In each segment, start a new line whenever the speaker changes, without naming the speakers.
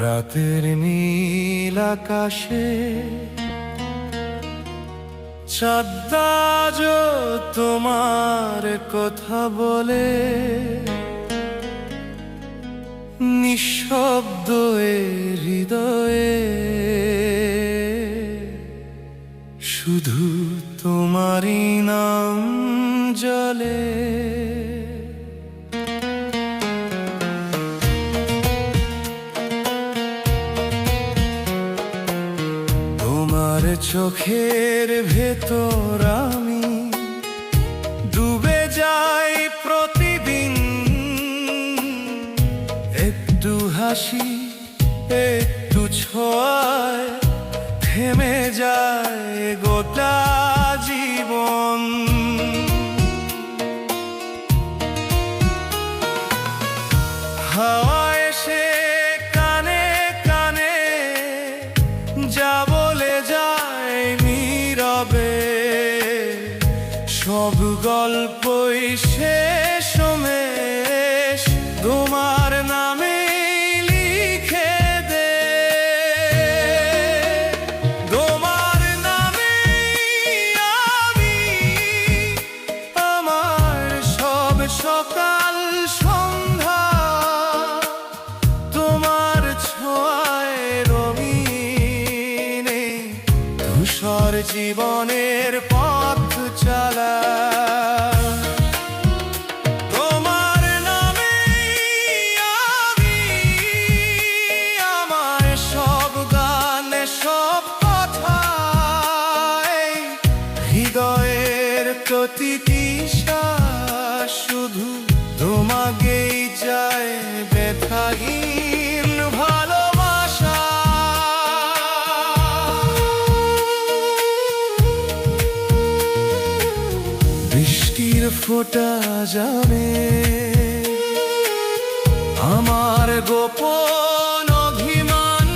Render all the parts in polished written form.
রাতের নীল আকাশে চাঁদ আজ তোমার কথা বলে, নিঃশব্দ এ হৃদয়ে শুধু তোমারই নাম জলে। তোমার চোখের ভেতর আমি ডুবে যাই প্রতিদিন, একটু হাসি একটু ছোঁয়ায় থেমে যায় গোটা জীবন। হাওয়া এসে কানে কানে যা বলে যায় নীরবে, সব গল্পই শেষ মেশ তোমার নামে লিখে দে। তোমার নামে আমি আমার সব সকাল সন্ধ্যা তোমার ছোঁয়ায় রঙিনে ধূসর জীবনের পথ চালা। তোমার নামে আমি আমার সব গান সব কথা, হৃদয়ের প্রতিটি শ্বাস শুধু তোমাকেই চায় ব্যথাহীন ভালোবাসা। বৃষ্টির ফোঁটা জানে আমার গোপন অভিমান,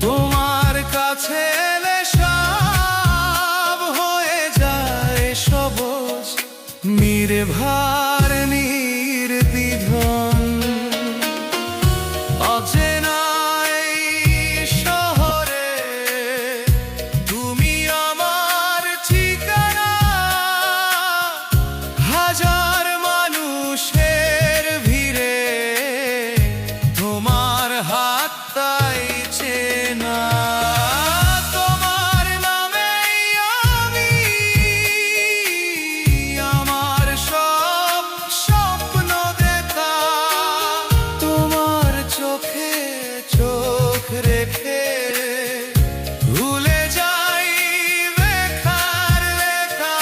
তোমার কাছে এলে সব হয়ে যায় সবুজ নির্ভার নির্দ্বিধান। অচেনাই শহরে তুমি আমার ঠিকানা, হাজার মানুষের ভিড়ে তোমার হাত তাই চেনা। তোমার নামেই আমি আমার সব স্বপ্ন দেখা, তোমার চোখে চোখ রেখে ভুলে যাই লেখার লেখা।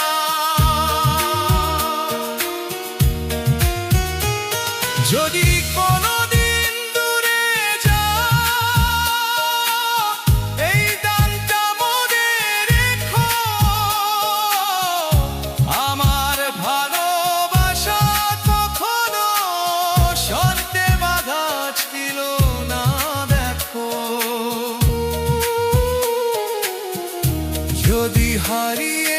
যদি কোনোদিন দূরে যাও এই গানটা মনে রেখো, আমার ভালোবাসা কখনো শর্তে বাঁধা ছিল না দেখো। যদি হারিয়ে